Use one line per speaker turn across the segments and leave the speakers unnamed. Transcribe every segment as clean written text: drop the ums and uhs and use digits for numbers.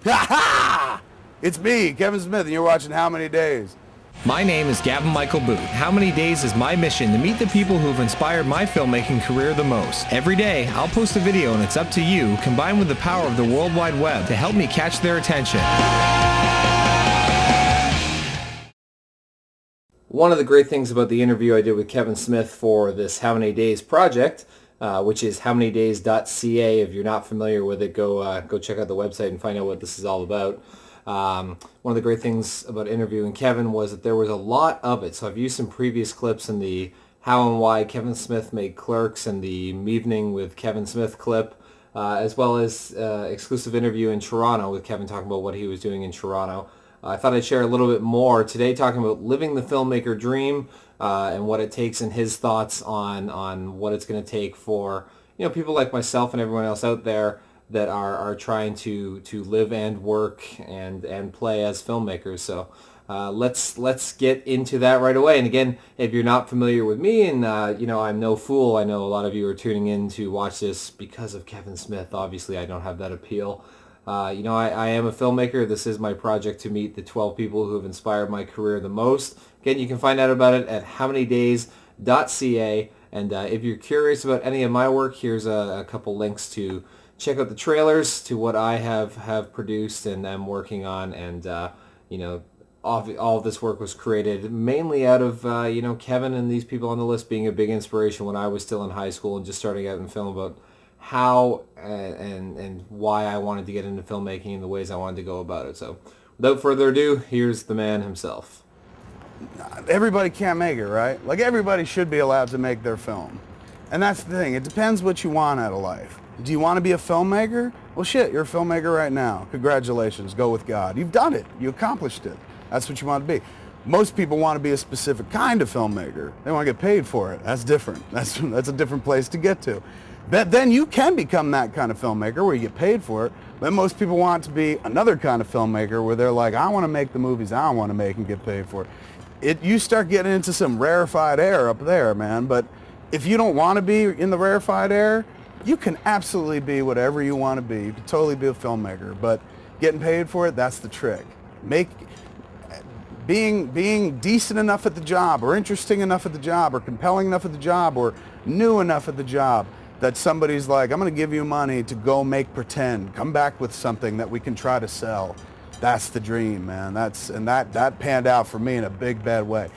Ha ha! It's me, Kevin Smith, and you're watching How Many Days?
My name is Gavin Michael Booth. How many days is my mission to meet the people who've inspired my filmmaking career the most? Every day, I'll post a video and it's up to you, combined with the power of the World Wide Web, to help me catch their attention. One of the great things about the interview I did with Kevin Smith for this How Many Days project, which is howmanydays.ca. If you're not familiar with it, go check out the website and find out what this is all about. One of the great things about interviewing Kevin was that there was a lot of it. So I've used some previous clips in the How and Why Kevin Smith Made Clerks and the Evening with Kevin Smith clip, as well as exclusive interview in Toronto with Kevin talking about what he was doing in Toronto. I thought I'd share a little bit more today talking about living the filmmaker dream and what it takes and his thoughts on what it's going to take for people like myself and everyone else out there that are trying to live and work and play as filmmakers. So let's get into that right away. And again, if you're not familiar with me, and I'm no fool, I know a lot of you are tuning in to watch this because of Kevin Smith. Obviously, I don't have that appeal. I am a filmmaker. This is my project to meet the 12 people who have inspired my career the most. Again, you can find out about it at howmanydays.ca. And if you're curious about any of my work, here's a couple links to check out the trailers to what I have produced and am working on. And, all of this work was created mainly out of, Kevin and these people on the list being a big inspiration when I was still in high school and just starting out in film, about how and why I wanted to get into filmmaking and the ways I wanted to go about it. So without further ado, here's the man himself.
Everybody can't make it, right? Like, everybody should be allowed to make their film. And that's the thing. It depends what you want out of life. Do you want to be a filmmaker? Well, shit, you're a filmmaker right now. Congratulations. Go with God. You've done it. You accomplished it. That's what you want to be. Most people want to be a specific kind of filmmaker. They want to get paid for it. That's different. That's a different place to get to. But then you can become that kind of filmmaker where you get paid for it. But most people want to be another kind of filmmaker where they're like, I want to make the movies I want to make and get paid for it. You start getting into some rarefied air up there, man. But if you don't want to be in the rarefied air, you can absolutely be whatever you want to be. You can totally be a filmmaker. But getting paid for it, that's the trick. Being decent enough at the job, or interesting enough at the job, or compelling enough at the job, or new enough at the job that somebody's like, I'm going to give you money to go make pretend. Come back with something that we can try to sell. That's the dream, man. That panned out for me in a big, bad way.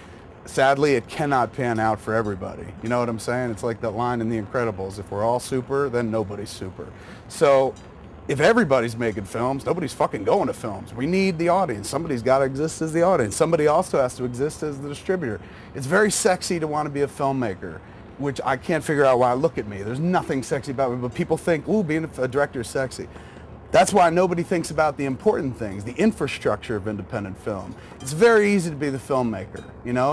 Sadly, it cannot pan out for everybody. You know what I'm saying? It's like that line in The Incredibles. If we're all super, then nobody's super. So if everybody's making films, nobody's fucking going to films. We need the audience. Somebody's got to exist as the audience. Somebody also has to exist as the distributor. It's very sexy to want to be a filmmaker, which I can't figure out why. Look at me. There's nothing sexy about me, but people think, ooh, being a director is sexy. That's why nobody thinks about the important things, the infrastructure of independent film. It's very easy to be the filmmaker.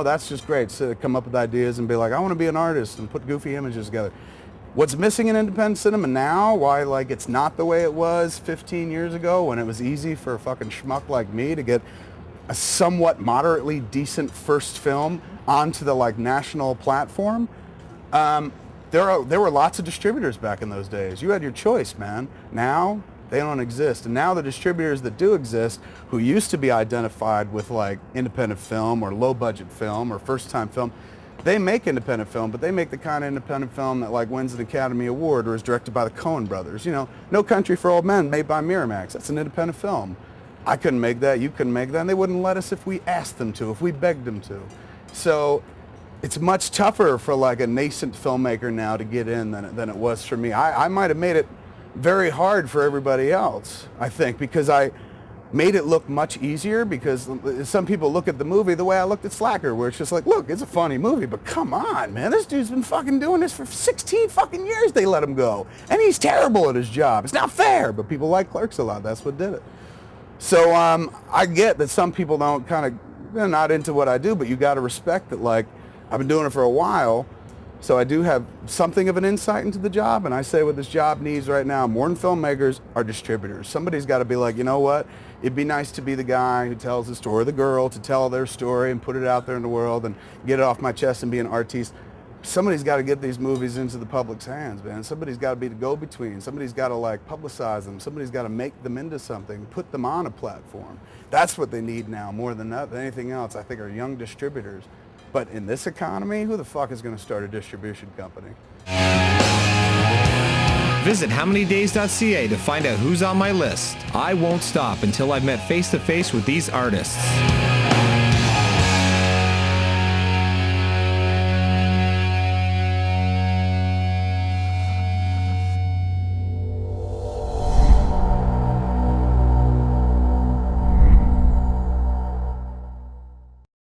That's just great. So come up with ideas and be like, I want to be an artist and put goofy images together. What's missing in independent cinema now, why it's not the way it was 15 years ago when it was easy for a fucking schmuck like me to get a somewhat moderately decent first film onto the national platform. There were lots of distributors back in those days. You had your choice, man. Now they don't exist. And now the distributors that do exist, who used to be identified with independent film or low budget film or first time film, they make independent film, but they make the kind of independent film that wins an Academy Award or is directed by the Coen brothers. No Country for Old Men, made by Miramax. That's an independent film. I couldn't make that, you couldn't make that, and they wouldn't let us if we asked them to, if we begged them to. So it's much tougher for a nascent filmmaker now to get in than it was for me. I might have made it very hard for everybody else, I think, because I made it look much easier, because some people look at the movie the way I looked at Slacker, where it's just like, look, it's a funny movie, but come on, man, this dude's been fucking doing this for 16 fucking years. They let him go, and he's terrible at his job. It's not fair, but people like Clerks a lot. That's what did it. So I get that some people don't they're not into what I do, but you got to respect that, I've been doing it for a while, so I do have something of an insight into the job, and I say what this job needs right now, more than filmmakers, are distributors. Somebody's got to be like, you know what, it'd be nice to be the guy who tells the story, the girl to tell their story and put it out there in the world and get it off my chest and be an artiste. somebody's got to get these movies into the public's hands, man. Somebody's got to be the go-between. Somebody's got to like publicize them. Somebody's got to make them into something, put them on a platform. That's what they need now more than anything else, I think, are young distributors. But in this economy, who the fuck is going to start a distribution company?
Visit howmanydays.ca to find out who's on my list. I won't stop until I've met face to face with these artists.